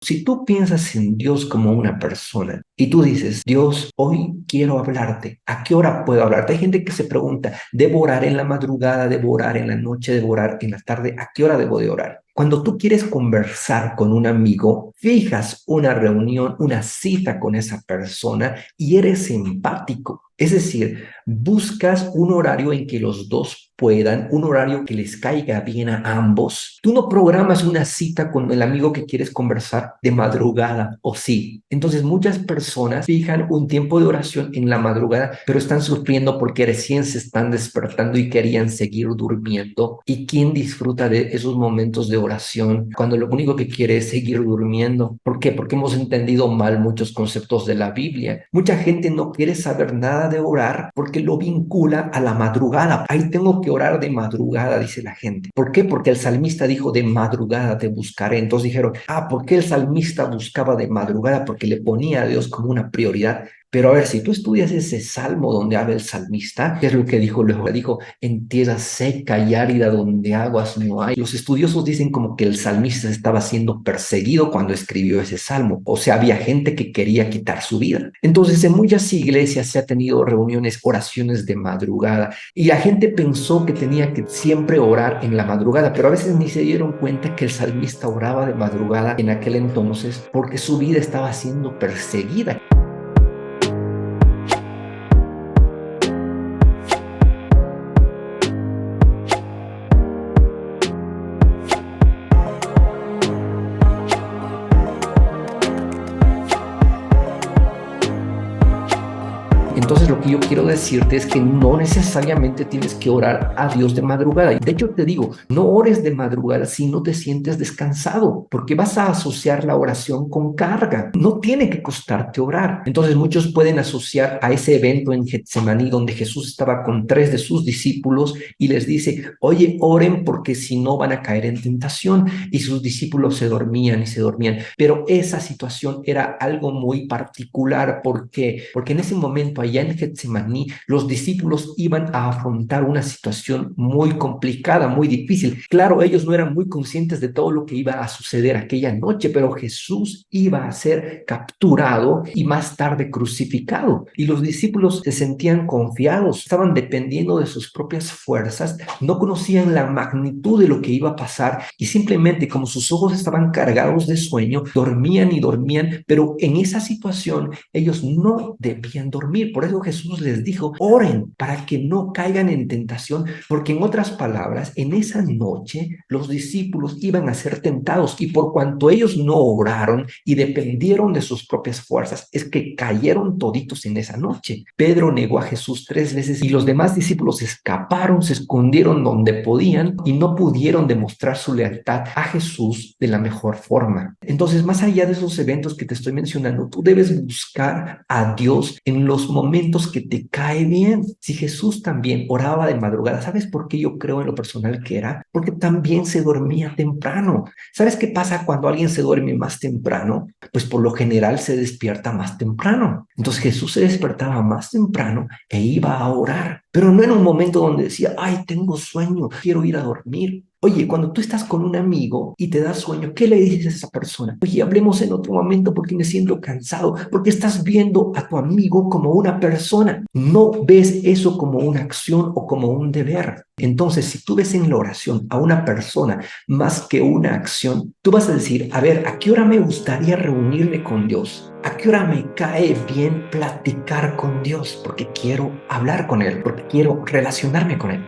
Si tú piensas en Dios como una persona y tú dices, Dios, hoy quiero hablarte, ¿a qué hora puedo hablarte? Hay gente que se pregunta, ¿debo orar en la madrugada, debo orar en la noche, debo orar en la tarde? ¿A qué hora debo de orar? Cuando tú quieres conversar con un amigo, fijas una reunión, una cita con esa persona y eres empático. Es decir, buscas un horario en que los dos puedan, un horario que les caiga bien a ambos. Tú no programas una cita con el amigo que quieres conversar de madrugada, ¿o sí? Entonces muchas personas fijan un tiempo de oración en la madrugada, pero están sufriendo porque recién se están despertando y querían seguir durmiendo. ¿Y quién disfruta de esos momentos de oración cuando lo único que quiere es seguir durmiendo? ¿Por qué? Porque hemos entendido mal muchos conceptos de la Biblia. Mucha gente no quiere saber nada de orar porque lo vincula a la madrugada. Ahí tengo que orar de madrugada, dice la gente. ¿Por qué? Porque el salmista dijo de madrugada te buscaré. Entonces dijeron, ¿por qué el salmista buscaba de madrugada? Porque le ponía a Dios como una prioridad. Pero a ver, si tú estudias ese salmo donde habla el salmista, ¿qué es lo que dijo luego? Dijo, en tierra seca y árida donde aguas no hay. Los estudiosos dicen como que el salmista estaba siendo perseguido cuando escribió ese salmo. O sea, había gente que quería quitar su vida. Entonces, en muchas iglesias se ha tenido reuniones, oraciones de madrugada. Y la gente pensó que tenía que siempre orar en la madrugada, pero a veces ni se dieron cuenta que el salmista oraba de madrugada en aquel entonces porque su vida estaba siendo perseguida. Entonces lo que yo quiero decirte es que no necesariamente tienes que orar a Dios de madrugada. De hecho, te digo, no ores de madrugada si no te sientes descansado, porque vas a asociar la oración con carga. No tiene que costarte orar. Entonces muchos pueden asociar a ese evento en Getsemaní donde Jesús estaba con 3 de sus discípulos y les dice, oye, oren porque si no van a caer en tentación. Y sus discípulos se dormían y se dormían. Pero esa situación era algo muy particular. ¿Por qué? Porque en ese momento allá en Getsemaní, los discípulos iban a afrontar una situación muy complicada, muy difícil. Claro, ellos no eran muy conscientes de todo lo que iba a suceder aquella noche, pero Jesús iba a ser capturado y más tarde crucificado. Y los discípulos se sentían confiados, estaban dependiendo de sus propias fuerzas, no conocían la magnitud de lo que iba a pasar y simplemente como sus ojos estaban cargados de sueño, dormían y dormían, pero en esa situación ellos no debían dormir. Por eso Jesús les dijo, oren para que no caigan en tentación, porque en otras palabras, en esa noche los discípulos iban a ser tentados y por cuanto ellos no oraron y dependieron de sus propias fuerzas, es que cayeron toditos en esa noche. Pedro negó a Jesús 3 veces y los demás discípulos escaparon, se escondieron donde podían y no pudieron demostrar su lealtad a Jesús de la mejor forma. Entonces, más allá de esos eventos que te estoy mencionando, tú debes buscar a Dios en los momentos que te cae bien. Si Jesús también oraba de madrugada, ¿sabes por qué yo creo en lo personal que era? Porque también se dormía temprano. ¿Sabes qué pasa cuando alguien se duerme más temprano? Pues por lo general se despierta más temprano. Entonces Jesús se despertaba más temprano e iba a orar, pero no en un momento donde decía, ay, tengo sueño, quiero ir a dormir. Oye, cuando tú estás con un amigo y te da sueño, ¿qué le dices a esa persona? Oye, hablemos en otro momento porque me siento cansado, porque estás viendo a tu amigo como una persona. No ves eso como una acción o como un deber. Entonces, si tú ves en la oración a una persona más que una acción, tú vas a decir, a ver, ¿a qué hora me gustaría reunirme con Dios? ¿A qué hora me cae bien platicar con Dios? Porque quiero hablar con Él, porque quiero relacionarme con Él.